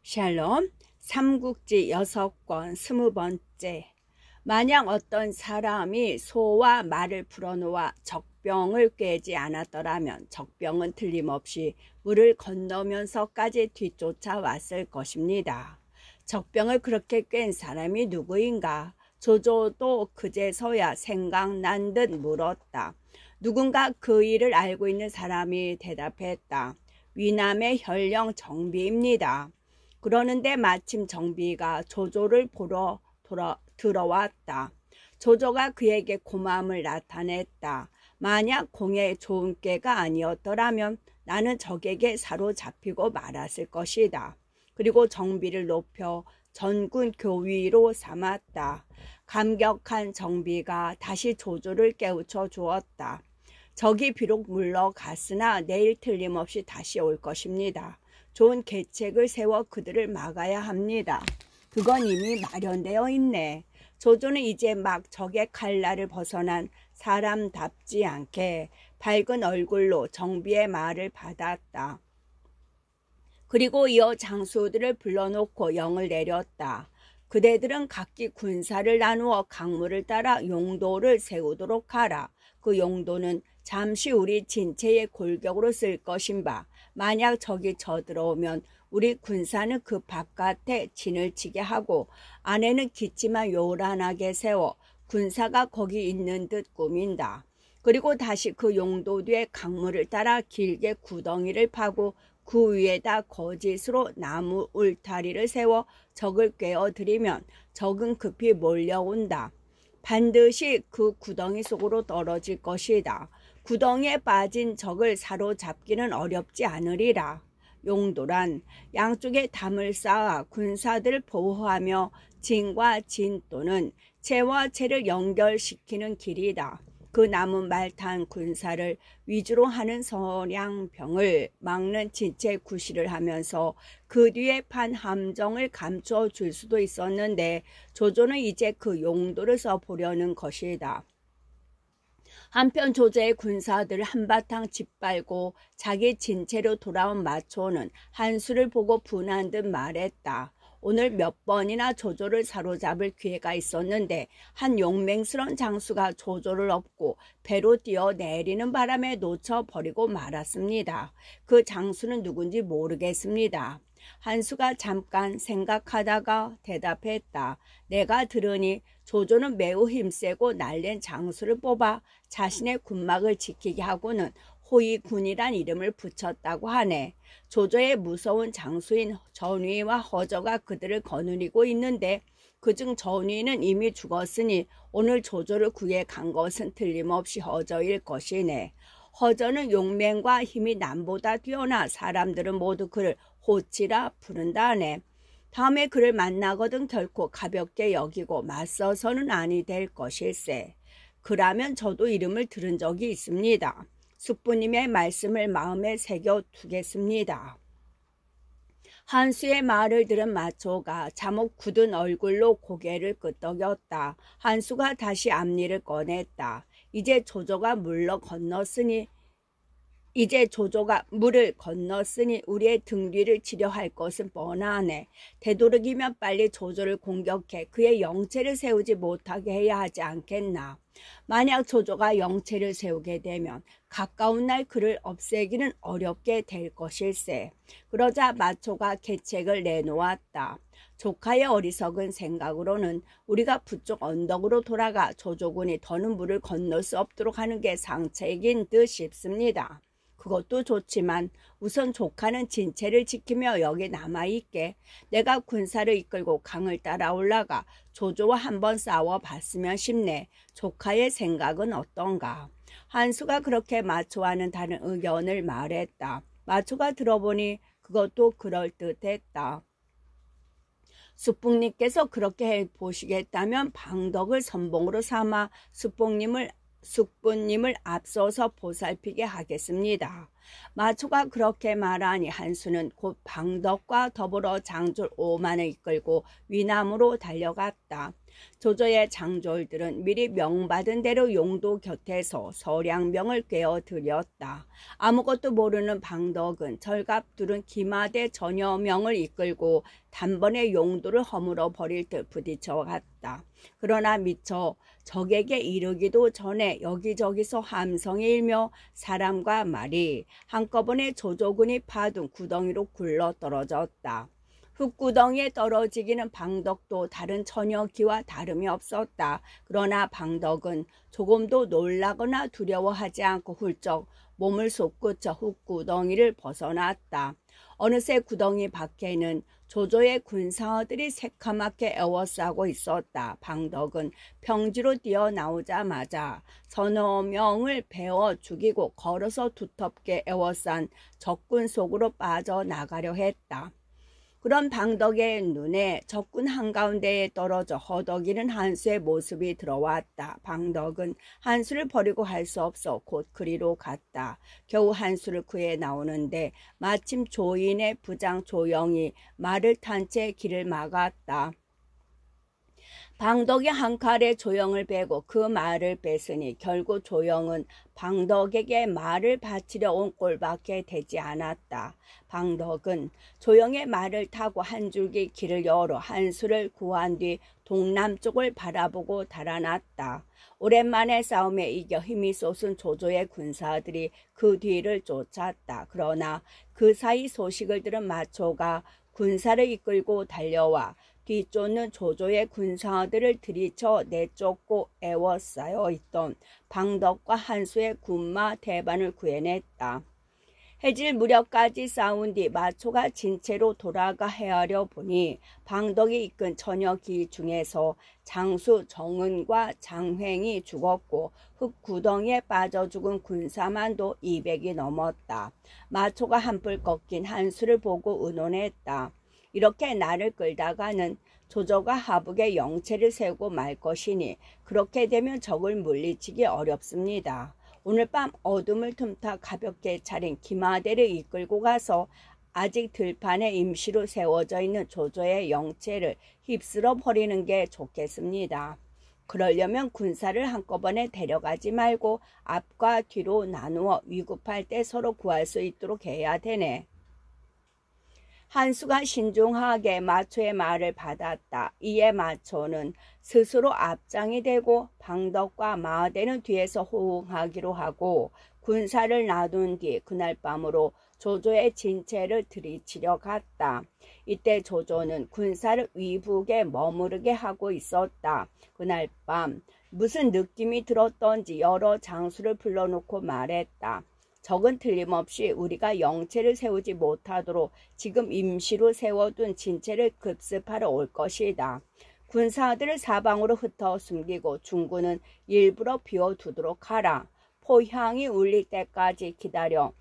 샬롬, 삼국지 6권 20번째. 만약 어떤 사람이 소와 말을 풀어놓아 적병을 꿰지 않았더라면 적병은 틀림없이 물을 건너면서까지 뒤쫓아왔을 것입니다. 적병을 그렇게 꿰n 사람이 누구인가? 조조도 그제서야 생각난 듯 물었다. 누군가 그 일을 알고 있는 사람이 대답했다. 위남의 현령 정비입니다. 그러는데 마침 정비가 조조를 보러 들어왔다. 조조가 그에게 고마움을 나타냈다. 만약 공에 좋은 꾀가 아니었더라면 나는 적에게 사로잡히고 말았을 것이다. 그리고 정비를 높여 전군 교위로 삼았다. 감격한 정비가 다시 조조를 깨우쳐 주었다. 적이 비록 물러갔으나 내일 틀림없이 다시 올 것입니다. 좋은 계책을 세워 그들을 막아야 합니다. 그건 이미 마련되어 있네. 조조는 이제 막 적의 칼날을 벗어난 사람답지 않게 밝은 얼굴로 정비의 말을 받았다. 그리고 이어 장수들을 불러놓고 영을 내렸다. 그대들은 각기 군사를 나누어 강물을 따라 용도를 세우도록 하라. 그 용도는 잠시 우리 진체의 골격으로 쓸 것인바 만약 적이 쳐들어오면 우리 군사는 그 바깥에 진을 치게 하고 안에는 기치만 요란하게 세워 군사가 거기 있는 듯 꾸민다. 그리고 다시 그 용도 뒤에 강물을 따라 길게 구덩이를 파고 그 위에다 거짓으로 나무 울타리를 세워 적을 꿰어들이면 적은 급히 몰려온다. 반드시 그 구덩이 속으로 떨어질 것이다. 구덩이에 빠진 적을 사로잡기는 어렵지 않으리라. 용도란 양쪽에 담을 쌓아 군사들을 보호하며 진과 진 또는 채와 채를 연결시키는 길이다. 그 남은 말탄 군사를 위주로 하는 선량병을 막는 진체 구실을 하면서 그 뒤에 판 함정을 감춰 줄 수도 있었는데 조조는 이제 그 용도를 써보려는 것이다. 한편 조조의 군사들을 한바탕 짓밟고 자기 진체로 돌아온 마초는 한수를 보고 분한 듯 말했다. 오늘 몇 번이나 조조를 사로잡을 기회가 있었는데 한 용맹스러운 장수가 조조를 업고 배로 뛰어내리는 바람에 놓쳐버리고 말았습니다. 그 장수는 누군지 모르겠습니다. 한수가 잠깐 생각하다가 대답했다. 내가 들으니 조조는 매우 힘세고 날랜 장수를 뽑아 자신의 군막을 지키게 하고는 호위군이란 이름을 붙였다고 하네. 조조의 무서운 장수인 전위와 허저가 그들을 거느리고 있는데 그중 전위는 이미 죽었으니 오늘 조조를 구해 간 것은 틀림없이 허저일 것이네. 허저는 용맹과 힘이 남보다 뛰어나 사람들은 모두 그를 호치라 부른다네. 다음에 그를 만나거든 결코 가볍게 여기고 맞서서는 아니 될 것일세. 그라면 저도 이름을 들은 적이 있습니다. 숙부님의 말씀을 마음에 새겨 두겠습니다. 한수의 말을 들은 마초가 잠옷 굳은 얼굴로 고개를 끄덕였다. 한수가 다시 앞니를 꺼냈다. 이제 조조가 물을 건넜으니 우리의 등 뒤를 치려 할 것은 뻔하네. 되도록이면 빨리 조조를 공격해 그의 영체를 세우지 못하게 해야 하지 않겠나. 만약 조조가 영체를 세우게 되면 가까운 날 그를 없애기는 어렵게 될 것일세. 그러자 마초가 계책을 내놓았다. 조카의 어리석은 생각으로는 우리가 북쪽 언덕으로 돌아가 조조군이 더는 물을 건널 수 없도록 하는 게 상책인 듯 싶습니다. 그것도 좋지만 우선 조카는 진체를 지키며 여기 남아있게 내가 군사를 이끌고 강을 따라 올라가 조조와 한번 싸워봤으면 싶네. 조카의 생각은 어떤가? 한수가 그렇게 마초와는 다른 의견을 말했다. 마초가 들어보니 그것도 그럴듯했다. 숙부님께서 그렇게 해보시겠다면 방덕을 선봉으로 삼아 숙부님을 앞서서 보살피게 하겠습니다. 마초가 그렇게 말하니 한수는 곧 방덕과 더불어 장졸 5만을 이끌고 위남으로 달려갔다. 조조의 장졸들은 미리 명받은 대로 용도 곁에서 서량명을 꿰어들였다. 아무것도 모르는 방덕은 철갑들은 기마대 전여명을 이끌고 단번에 용도를 허물어 버릴 듯 부딪혀갔다. 그러나 미처 적에게 이르기도 전에 여기저기서 함성이 일며 사람과 말이 한꺼번에 조조군이 파둔 구덩이로 굴러 떨어졌다. 흙구덩이에 떨어지기는 방덕도 다른 처녀기와 다름이 없었다. 그러나 방덕은 조금도 놀라거나 두려워하지 않고 훌쩍 몸을 솟구쳐 흙구덩이를 벗어났다. 어느새 구덩이 밖에는 조조의 군사들이 새카맣게 에워싸고 있었다. 방덕은 평지로 뛰어나오자마자 서너 명을 베어 죽이고 걸어서 두텁게 에워싼 적군 속으로 빠져나가려 했다. 그런 방덕의 눈에 적군 한가운데에 떨어져 허덕이는 한수의 모습이 들어왔다. 방덕은 한수를 버리고 할 수 없어 곧 그리로 갔다. 겨우 한수를 구해 나오는데 마침 조인의 부장 조영이 말을 탄 채 길을 막았다. 방덕이 한 칼에 조영을 베고 그 말을 뺐으니 결국 조영은 방덕에게 말을 바치려 온 꼴밖에 되지 않았다. 방덕은 조영의 말을 타고 한 줄기 길을 열어 한수를 구한 뒤 동남쪽을 바라보고 달아났다. 오랜만에 싸움에 이겨 힘이 솟은 조조의 군사들이 그 뒤를 쫓았다. 그러나 그 사이 소식을 들은 마초가 군사를 이끌고 달려와 뒤쫓는 조조의 군사들을 들이쳐 내쫓고 에워싸여 있던 방덕과 한수의 군마 대반을 구해냈다. 해질 무렵까지 싸운 뒤 마초가 진채로 돌아가 헤아려 보니 방덕이 이끈 처녀기 중에서 장수 정은과 장횡이 죽었고 흙구덩이에 빠져 죽은 군사만도 200이 넘었다. 마초가 한풀 꺾인 한수를 보고 의논했다. 이렇게 나를 끌다가는 조조가 하북에 영체를 세우고 말 것이니 그렇게 되면 적을 물리치기 어렵습니다. 오늘 밤 어둠을 틈타 가볍게 차린 기마대를 이끌고 가서 아직 들판에 임시로 세워져 있는 조조의 영체를 휩쓸어 버리는 게 좋겠습니다. 그러려면 군사를 한꺼번에 데려가지 말고 앞과 뒤로 나누어 위급할 때 서로 구할 수 있도록 해야 되네. 한수가 신중하게 마초의 말을 받았다. 이에 마초는 스스로 앞장이 되고 방덕과 마하대는 뒤에서 호응하기로 하고 군사를 놔둔 뒤 그날 밤으로 조조의 진체를 들이치려 갔다. 이때 조조는 군사를 위북에 머무르게 하고 있었다. 그날 밤 무슨 느낌이 들었던지 여러 장수를 불러놓고 말했다. 적은 틀림없이 우리가 영체를 세우지 못하도록 지금 임시로 세워둔 진체를 급습하러 올 것이다. 군사들을 사방으로 흩어 숨기고 중군은 일부러 비워두도록 하라. 포향이 울릴 때까지 기다려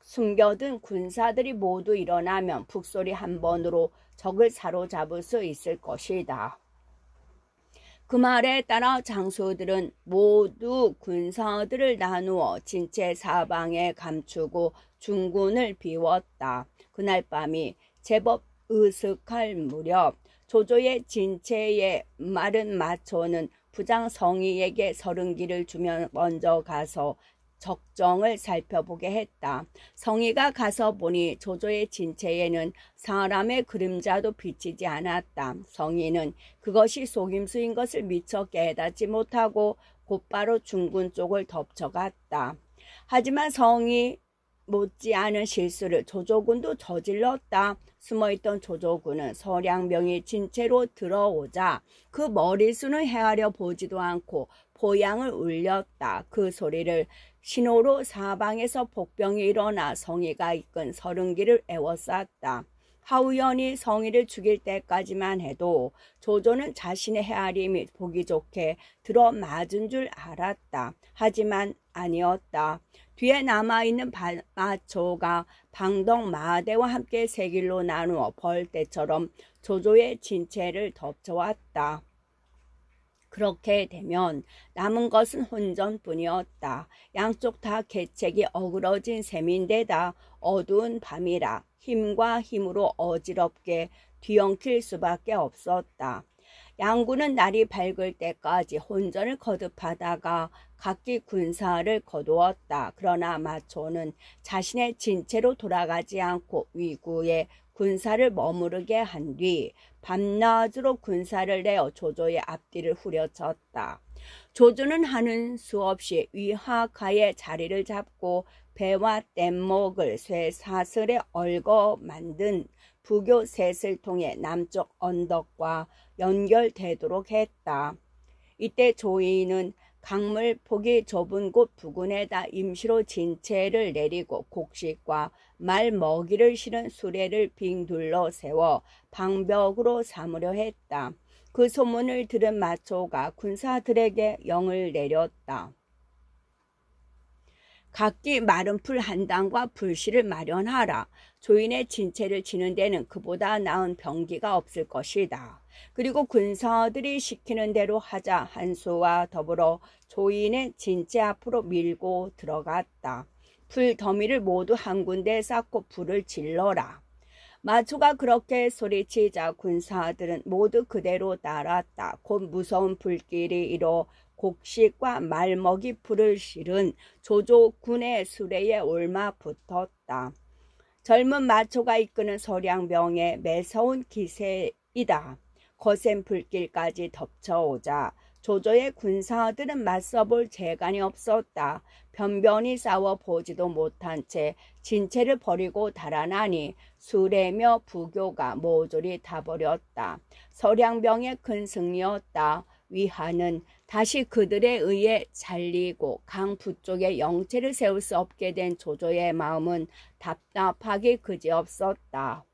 숨겨둔 군사들이 모두 일어나면 북소리 한 번으로 적을 사로잡을 수 있을 것이다. 그 말에 따라 장수들은 모두 군사들을 나누어 진체 사방에 감추고 중군을 비웠다. 그날 밤이 제법 으슥할 무렵 조조의 진체에 마른 마초는 부장 성희에게 서른기를 주며 먼저 가서 적정을 살펴보게 했다. 성희가 가서 보니 조조의 진체에는 사람의 그림자도 비치지 않았다. 성희는 그것이 속임수인 것을 미처 깨닫지 못하고 곧바로 중군 쪽을 덮쳐갔다. 하지만 성희 못지않은 실수를 조조군도 저질렀다. 숨어있던 조조군은 서량명이 진체로 들어오자 그 머리수는 헤아려 보지도 않고 포양을 울렸다. 그 소리를 신호로 사방에서 복병이 일어나 성희가 이끈 서른기를 에워쌌다. 하우연이 성희를 죽일 때까지만 해도 조조는 자신의 헤아림이 보기 좋게 들어맞은 줄 알았다. 하지만 아니었다. 뒤에 남아있는 마초가 방덕 마하대와 함께 세 길로 나누어 벌떼처럼 조조의 진체를 덮쳐왔다. 그렇게 되면 남은 것은 혼전뿐이었다. 양쪽 다 계책이 어그러진 셈인데다 어두운 밤이라 힘과 힘으로 어지럽게 뒤엉킬 수밖에 없었다. 양군은 날이 밝을 때까지 혼전을 거듭하다가 각기 군사를 거두었다. 그러나 마초는 자신의 진체로 돌아가지 않고 위구에 군사를 머무르게 한 뒤 밤낮으로 군사를 내어 조조의 앞뒤를 후려쳤다. 조조는 하는 수 없이 위하가의 자리를 잡고 배와 뗏목을 쇠 사슬에 얽어 만든 부교 셋을 통해 남쪽 언덕과 연결되도록 했다. 이때 조이는 강물 폭이 좁은 곳 부근에다 임시로 진체를 내리고 곡식과 말 먹이를 실은 수레를 빙 둘러 세워 방벽으로 삼으려 했다. 그 소문을 들은 마초가 군사들에게 영을 내렸다. 각기 마른 풀 한 당과 불씨를 마련하라. 조인의 진체를 치는 데는 그보다 나은 병기가 없을 것이다. 그리고 군사들이 시키는 대로 하자 한수와 더불어 조인의 진체 앞으로 밀고 들어갔다. 풀 더미를 모두 한 군데 쌓고 불을 질러라. 마초가 그렇게 소리치자 군사들은 모두 그대로 따랐다. 곧 무서운 불길이 일어 곡식과 말먹이 풀을 실은 조조군의 수레에 올마 붙었다. 젊은 마초가 이끄는 소량병의 매서운 기세이다. 거센 불길까지 덮쳐오자 조조의 군사들은 맞서볼 재간이 없었다. 변변히 싸워보지도 못한 채 진체를 버리고 달아나니 수레며 부교가 모조리 타버렸다. 서량병의 큰 승리였다. 위하는 다시 그들에 의해 잘리고 강 북쪽에 영체를 세울 수 없게 된 조조의 마음은 답답하기 그지없었다.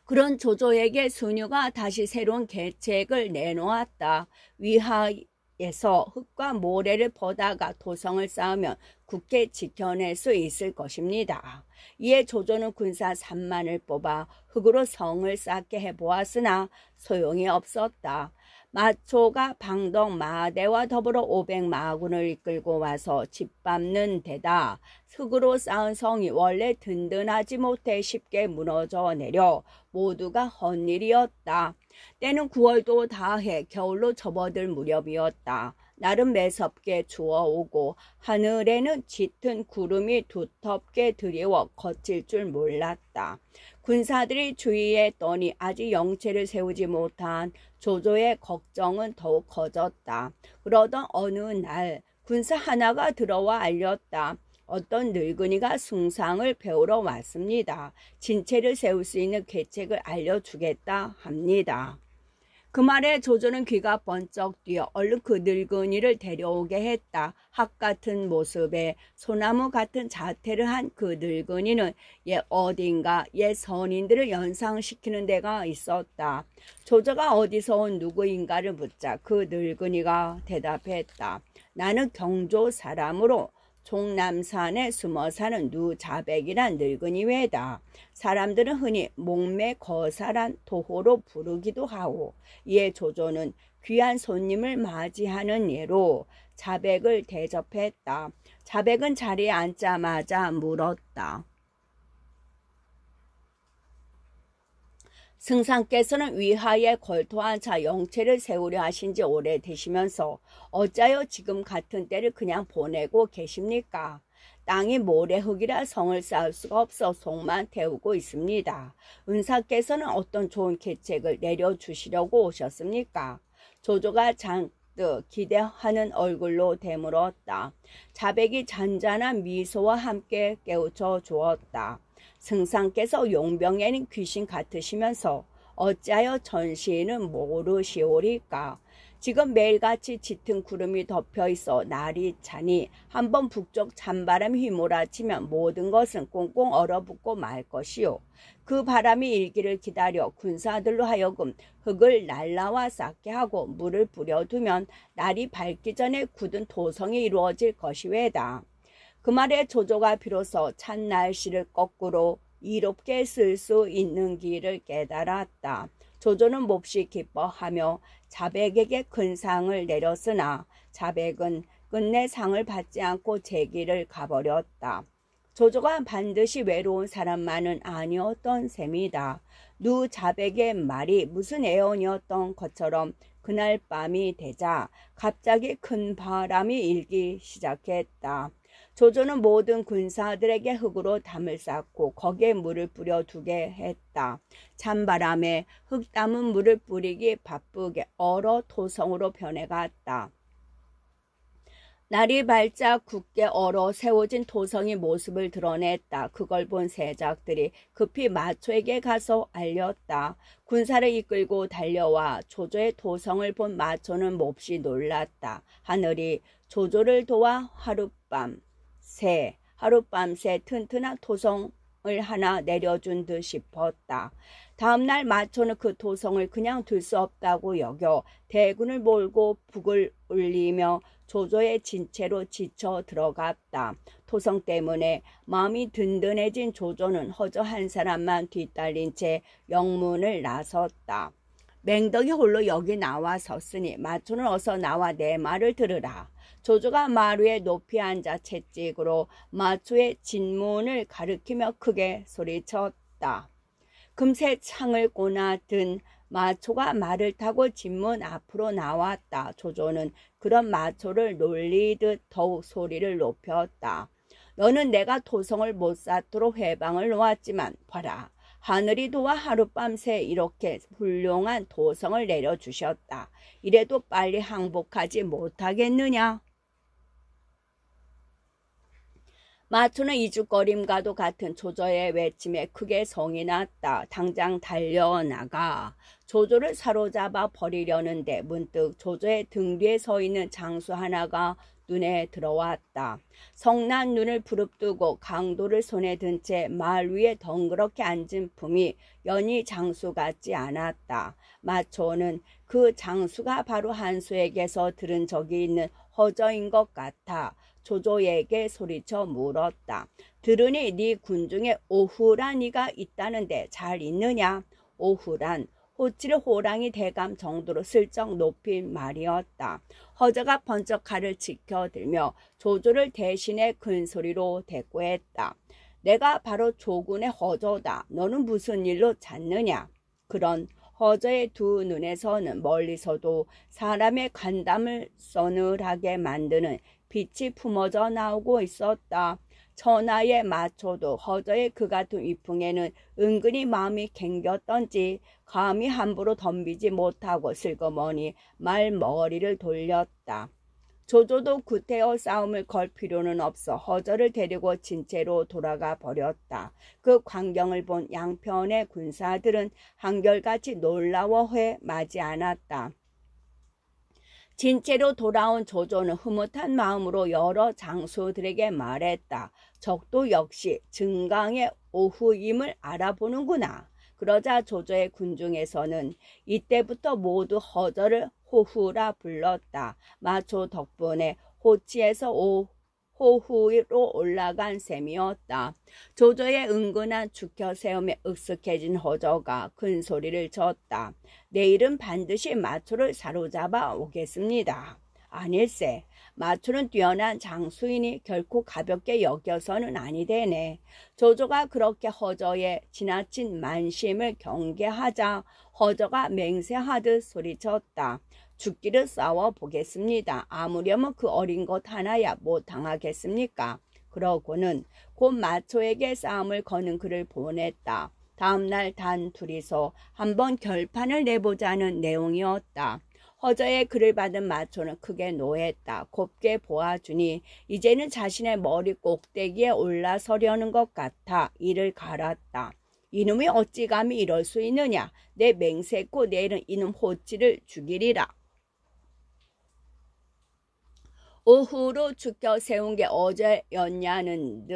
그런 조조에게 순유가 다시 새로운 계책을 내놓았다. 위하에서 흙과 모래를 퍼다가 도성을 쌓으면 굳게 지켜낼 수 있을 것입니다. 이에 조조는 군사 3만을 뽑아 흙으로 성을 쌓게 해보았으나 소용이 없었다. 마초가 방덕 마대와 더불어 500마군을 이끌고 와서 짓밟는 데다 흙으로 쌓은 성이 원래 든든하지 못해 쉽게 무너져 내려 모두가 헛일이었다. 때는 9월도 다해 겨울로 접어들 무렵이었다. 날은 매섭게 추워오고 하늘에는 짙은 구름이 두텁게 드리워 거칠 줄 몰랐다. 군사들이 주위에 떠니 아직 영체를 세우지 못한 조조의 걱정은 더욱 커졌다. 그러던 어느 날 군사 하나가 들어와 알렸다. 어떤 늙은이가 숭상을 배우러 왔습니다. 진체를 세울 수 있는 계책을 알려주겠다 합니다. 그 말에 조조는 귀가 번쩍 뛰어 얼른 그 늙은이를 데려오게 했다. 학 같은 모습에 소나무 같은 자태를 한 그 늙은이는 어딘가 옛 선인들을 연상시키는 데가 있었다. 조조가 어디서 온 누구인가를 묻자 그 늙은이가 대답했다. 나는 경조 사람으로 종남산에 숨어 사는 누자백이란 늙은이 외다. 사람들은 흔히 목매 거사란 도호로 부르기도 하고 이에 조조는 귀한 손님을 맞이하는 예로 자백을 대접했다. 자백은 자리에 앉자마자 물었다. 승상께서는 위하에 걸토한 차 영체를 세우려 하신 지 오래되시면서 어찌하여 지금 같은 때를 그냥 보내고 계십니까? 땅이 모래흙이라 성을 쌓을 수가 없어 속만 태우고 있습니다. 은사께서는 어떤 좋은 계책을 내려주시려고 오셨습니까? 조조가 잔뜩 기대하는 얼굴로 되물었다. 자백이 잔잔한 미소와 함께 깨우쳐 주었다. 승상께서 용병에는 귀신 같으시면서 어찌하여 전시인은 모르시오리까? 지금 매일같이 짙은 구름이 덮여있어 날이 차니 한번 북쪽 찬바람이 휘몰아치면 모든 것은 꽁꽁 얼어붙고 말 것이요. 그 바람이 일기를 기다려 군사들로 하여금 흙을 날라와 쌓게 하고 물을 뿌려두면 날이 밝기 전에 굳은 도성이 이루어질 것이외다. 그 말에 조조가 비로소 찬 날씨를 거꾸로 이롭게 쓸 수 있는 길을 깨달았다. 조조는 몹시 기뻐하며 자백에게 큰 상을 내렸으나 자백은 끝내 상을 받지 않고 제 길을 가버렸다. 조조가 반드시 외로운 사람만은 아니었던 셈이다. 누 자백의 말이 무슨 애언이었던 것처럼 그날 밤이 되자 갑자기 큰 바람이 일기 시작했다. 조조는 모든 군사들에게 흙으로 담을 쌓고 거기에 물을 뿌려두게 했다. 찬바람에 흙 담은 물을 뿌리기 바쁘게 얼어 토성으로 변해갔다. 날이 밝자 굳게 얼어 세워진 토성이 모습을 드러냈다. 그걸 본 세작들이 급히 마초에게 가서 알렸다. 군사를 이끌고 달려와 조조의 토성을 본 마초는 몹시 놀랐다. 하늘이 조조를 도와 하룻밤새 튼튼한 토성을 하나 내려준 듯 싶었다. 다음날 마초는 그 토성을 그냥 둘 수 없다고 여겨 대군을 몰고 북을 울리며 조조의 진채로 지쳐 들어갔다. 토성 때문에 마음이 든든해진 조조는 허저 한 사람만 뒤따른 채 영문을 나섰다. 맹덕이 홀로 여기 나와 섰으니 마초는 어서 나와 내 말을 들으라. 조조가 마루에 높이 앉아 채찍으로 마초의 진문을 가리키며 크게 소리쳤다. 금세 창을 꼬나 든 마초가 말을 타고 진문 앞으로 나왔다. 조조는 그런 마초를 놀리듯 더욱 소리를 높였다. 너는 내가 토성을 못 쌓도록 회방을 놓았지만 봐라. 하늘이 도와 하룻밤새 이렇게 훌륭한 토성을 내려주셨다. 이래도 빨리 항복하지 못하겠느냐? 마초는 이죽거림과도 같은 조조의 외침에 크게 성이 났다. 당장 달려나가 조조를 사로잡아 버리려는데 문득 조조의 등 뒤에 서 있는 장수 하나가 눈에 들어왔다. 성난 눈을 부릅뜨고 강도를 손에 든 채 말 위에 덩그렇게 앉은 품이 연히 장수 같지 않았다. 마초는 그 장수가 바로 한수에게서 들은 적이 있는 허저인 것 같아 조조에게 소리쳐 물었다. 들으니 네 군중에 오후라니가 있다는데 잘 있느냐? 오후란 호치를 호랑이 대감 정도로 슬쩍 높인 말이었다. 허저가 번쩍 칼을 지켜들며 조조를 대신에 큰 소리로 대꾸했다. 내가 바로 조군의 허저다. 너는 무슨 일로 잤느냐? 그런 허저의 두 눈에서는 멀리서도 사람의 간담을 서늘하게 만드는 빛이 품어져 나오고 있었다. 천하의 마초도 허저의 그 같은 위풍에는 은근히 마음이 갱겼던지 감히 함부로 덤비지 못하고 슬그머니 말머리를 돌렸다. 조조도 구태여 싸움을 걸 필요는 없어 허저를 데리고 진채로 돌아가 버렸다. 그 광경을 본 양편의 군사들은 한결같이 놀라워해 마지 않았다. 진채로 돌아온 조조는 흐뭇한 마음으로 여러 장수들에게 말했다. 적도 역시 증강의 오후임을 알아보는구나. 그러자 조조의 군중에서는 이때부터 모두 허저를 호후라 불렀다. 마초 덕분에 호치에서 호후로 올라간 셈이었다. 조조의 은근한 죽혀세움에 익숙해진 허저가 큰 소리를 쳤다. 내일은 반드시 마초를 사로잡아 오겠습니다. 아닐세. 마초는 뛰어난 장수이니 결코 가볍게 여겨서는 아니되네. 조조가 그렇게 허저의 지나친 만심을 경계하자 허저가 맹세하듯 소리쳤다. 죽기를 싸워보겠습니다. 아무려면 그 어린 것 하나야 못 당하겠습니까? 그러고는 곧 마초에게 싸움을 거는 그를 보냈다. 다음날 단 둘이서 한번 결판을 내보자는 내용이었다. 허저의 글을 받은 마초는 크게 노했다. 곱게 보아주니 이제는 자신의 머리 꼭대기에 올라서려는 것 같아 이를 갈았다. 이놈이 어찌 감히 이럴 수 있느냐. 내 맹세코 내일은 이놈 호치를 죽이리라. 오후로 죽여 세운 게 언제였냐는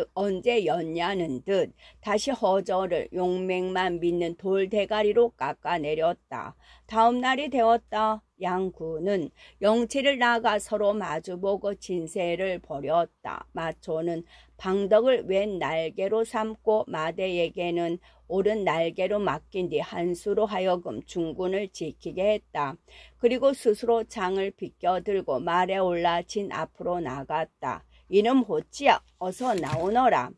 듯 다시 허저를 용맹만 믿는 돌대가리로 깎아내렸다. 다음 날이 되었다. 양군은 영치를 나가 서로 마주보고 진세를 벌였다. 마초는 방덕을 왼 날개로 삼고 마대에게는 오른 날개로 맡긴 뒤 한수로 하여금 중군을 지키게 했다. 그리고 스스로 창을 비껴들고 말에 올라 진 앞으로 나갔다. 이놈 호치야 어서 나오너라.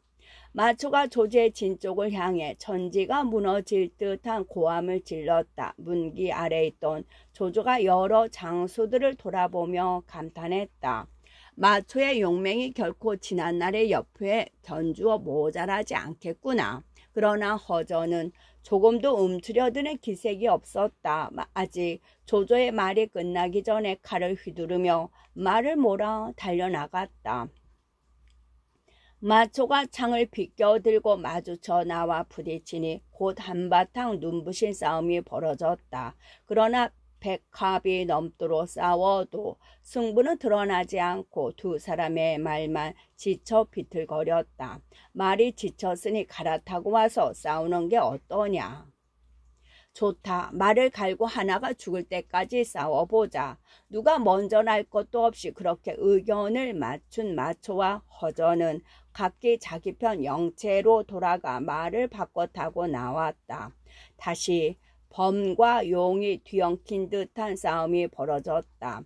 마초가 조조의 진 쪽을 향해 천지가 무너질 듯한 고함을 질렀다. 문기 아래 있던 조조가 여러 장수들을 돌아보며 감탄했다. 마초의 용맹이 결코 지난날의 옆에 견주어 모자라지 않겠구나. 그러나 허저는 조금도 움츠려드는 기색이 없었다. 아직 조조의 말이 끝나기 전에 칼을 휘두르며 말을 몰아 달려나갔다. 마초가 창을 비껴들고 마주쳐 나와 부딪히니 곧 한바탕 눈부신 싸움이 벌어졌다. 그러나 백합이 넘도록 싸워도 승부는 드러나지 않고 두 사람의 말만 지쳐 비틀거렸다. 말이 지쳤으니 갈아타고 와서 싸우는 게 어떠냐. 좋다. 말을 갈고 하나가 죽을 때까지 싸워보자. 누가 먼저 날 것도 없이 그렇게 의견을 맞춘 마초와 허저는 각기 자기 편 영체로 돌아가 말을 바꿔 타고 나왔다. 다시 범과 용이 뒤엉킨 듯한 싸움이 벌어졌다.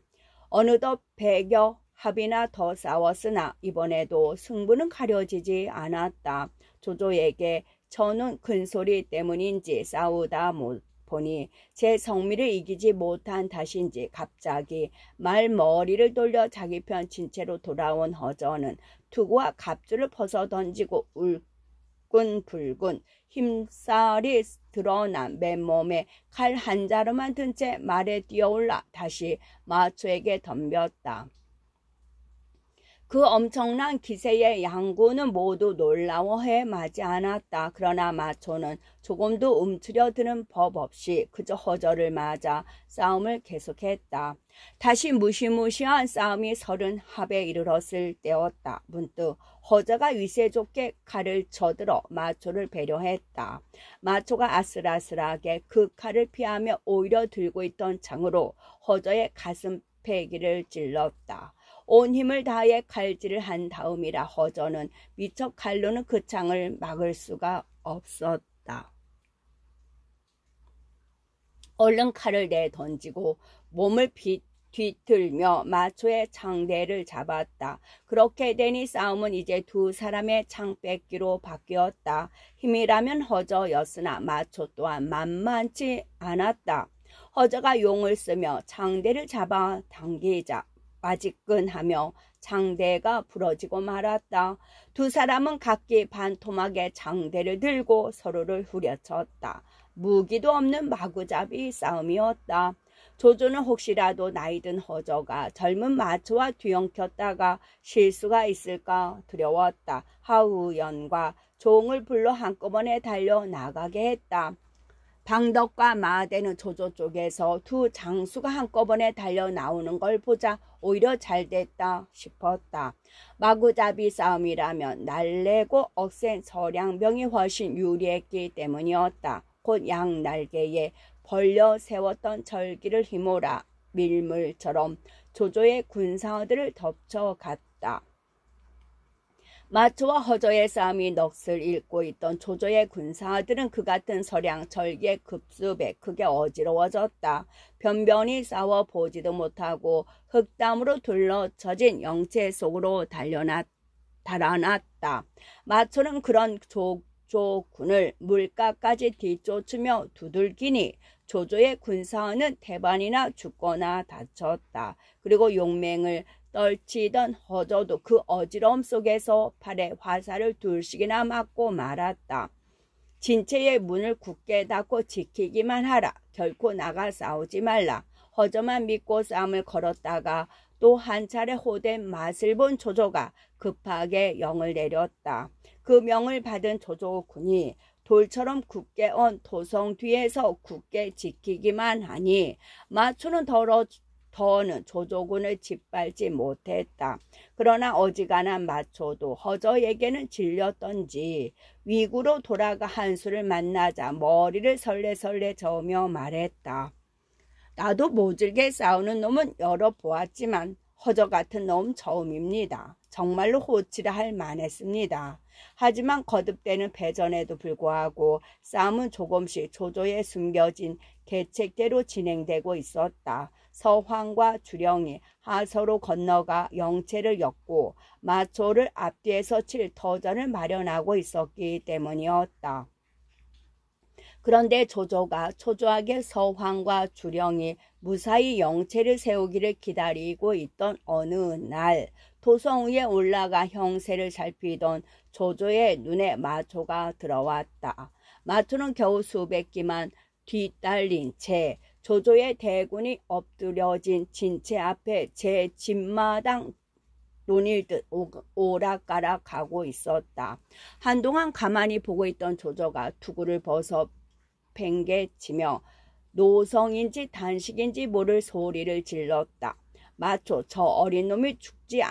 어느덧 100여 합이나 더 싸웠으나 이번에도 승부는 가려지지 않았다. 조조에게 저는 큰소리 때문인지 싸우다 보니 제 성미를 이기지 못한 탓인지 갑자기 말머리를 돌려 자기 편 진채로 돌아온 허저는 투구와 갑주를 벗어 던지고 울끈불끈 힘살이 드러난 맨몸에 칼 한 자루만 든 채 말에 뛰어올라 다시 마초에게 덤볐다. 그 엄청난 기세에 양구는 모두 놀라워해 마지 않았다. 그러나 마초는 조금도 움츠려드는 법 없이 그저 허저를 맞아 싸움을 계속했다. 다시 무시무시한 싸움이 30합에 이르렀을 때였다. 문득 허저가 위세 좋게 칼을 쳐들어 마초를 배려했다. 마초가 아슬아슬하게 그 칼을 피하며 오히려 들고 있던 창으로 허저의 가슴 패기를 찔렀다. 온 힘을 다해 칼질을 한 다음이라 허저는 미처 칼로는 그 창을 막을 수가 없었다. 얼른 칼을 내던지고 몸을 뒤틀며 마초의 창대를 잡았다. 그렇게 되니 싸움은 이제 두 사람의 창뺏기로 바뀌었다. 힘이라면 허저였으나 마초 또한 만만치 않았다. 허저가 용을 쓰며 창대를 잡아 당기자 빠지끈하며 창대가 부러지고 말았다. 두 사람은 각기 반토막의 창대를 들고 서로를 후려쳤다. 무기도 없는 마구잡이 싸움이었다. 조조는 혹시라도 나이든 허저가 젊은 마초와 뒤엉켰다가 실수가 있을까 두려웠다. 하우연과 종을 불러 한꺼번에 달려 나가게 했다. 방덕과 마대는 조조 쪽에서 두 장수가 한꺼번에 달려 나오는 걸 보자 오히려 잘됐다 싶었다. 마구잡이 싸움이라면 날래고 억센 서량병이 훨씬 유리했기 때문이었다. 곧 양날개에 벌려 세웠던 절기를 휘몰아 밀물처럼 조조의 군사들을 덮쳐갔다. 마초와 허저의 싸움이 넋을 잃고 있던 조조의 군사들은 그 같은 서량 절기의 급습에 크게 어지러워졌다. 변변히 싸워보지도 못하고 흙담으로 둘러쳐진 영체 속으로 달아났다. 마초는 그런 조조군을 물가까지 뒤쫓으며 두들기니 조조의 군사는 태반이나 죽거나 다쳤다. 그리고 용맹을 떨치던 허저도 그 어지러움 속에서 팔에 화살을 둘씩이나 맞고 말았다. 진체의 문을 굳게 닫고 지키기만 하라. 결코 나가 싸우지 말라. 허저만 믿고 싸움을 걸었다가 또 한 차례 호된 맛을 본 조조가 급하게 영을 내렸다. 그 명을 받은 조조군이 돌처럼 굳게 온 토성 뒤에서 굳게 지키기만 하니 마초는 더는 조조군을 짓밟지 못했다. 그러나 어지간한 마초도 허저에게는 질렸던지 위구로 돌아가 한수를 만나자 머리를 설레설레 저으며 말했다. 나도 모질게 싸우는 놈은 여러 보았지만 허저 같은 놈 처음입니다. 정말로 호치라 할 만했습니다. 하지만 거듭되는 패전에도 불구하고 싸움은 조금씩 조조에 숨겨진 계책대로 진행되고 있었다. 서황과 주령이 하서로 건너가 영체를 엮고 마초를 앞뒤에서 칠 터전을 마련하고 있었기 때문이었다. 그런데 조조가 초조하게 서황과 주령이 무사히 영체를 세우기를 기다리고 있던 어느 날 도성 위에 올라가 형세를 살피던 조조의 눈에 마초가 들어왔다. 마초는 겨우 수백 기만 뒤딸린 채 조조의 대군이 엎드려진 진체 앞에 제 집마당 논일듯 오락가락하고 있었다. 한동안 가만히 보고 있던 조조가 투구를 벗어 팽개치며 노성인지 단식인지 모를 소리를 질렀다. 마초, 저 어린 놈이 죽지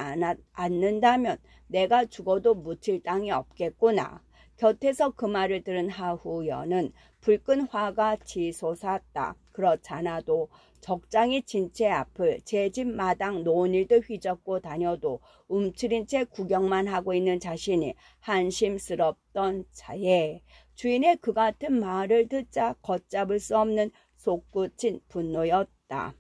않는다면 내가 죽어도 묻힐 땅이 없겠구나. 곁에서 그 말을 들은 하후연은 불끈 화가 치솟았다. 그렇잖아도 적장이 진체 앞을 제 집 마당 논일도 휘젓고 다녀도 움츠린 채 구경만 하고 있는 자신이 한심스럽던 차에 주인의 그 같은 말을 듣자 걷잡을 수 없는 솟구친 분노였다.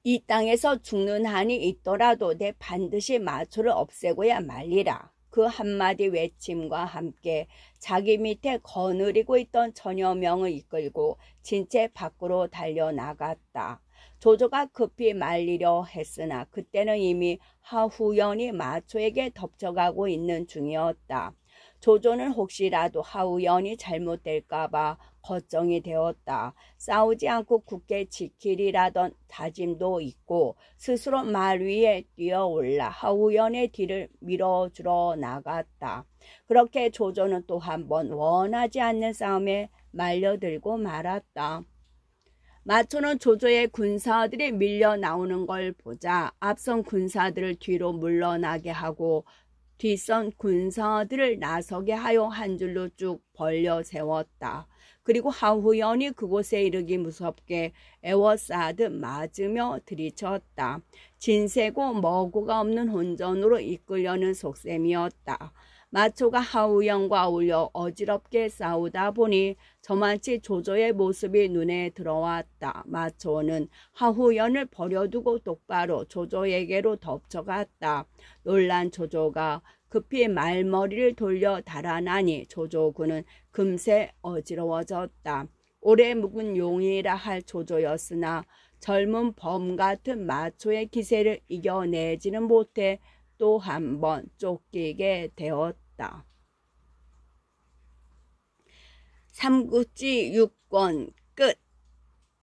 이 땅에서 죽는 한이 있더라도 내 반드시 마초를 없애고야 말리라. 그 한마디 외침과 함께 자기 밑에 거느리고 있던 천여 명을 이끌고 진체 밖으로 달려나갔다. 조조가 급히 말리려 했으나 그때는 이미 하후연이 마초에게 덮쳐가고 있는 중이었다. 조조는 혹시라도 하후연이 잘못될까봐 걱정이 되었다. 싸우지 않고 굳게 지키리라던 다짐도 있고 스스로 말 위에 뛰어올라 하후연의 뒤를 밀어주러 나갔다. 그렇게 조조는 또 한 번 원하지 않는 싸움에 말려들고 말았다. 마초는 조조의 군사들이 밀려 나오는 걸 보자 앞선 군사들을 뒤로 물러나게 하고 뒷선 군사들을 나서게 하여 한 줄로 쭉 벌려 세웠다. 그리고 하후연이 그곳에 이르기 무섭게 에워싸듯 맞으며 들이쳤다. 진세고 머고가 없는 혼전으로 이끌려는 속셈이었다. 마초가 하후연과 어울려 어지럽게 싸우다 보니 저만치 조조의 모습이 눈에 들어왔다. 마초는 하후연을 버려두고 똑바로 조조에게로 덮쳐갔다. 놀란 조조가 급히 말머리를 돌려 달아나니 조조군은 금세 어지러워졌다. 오래 묵은 용이라 할 조조였으나 젊은 범 같은 마초의 기세를 이겨내지는 못해 또 한 번 쫓기게 되었다. 삼국지 6권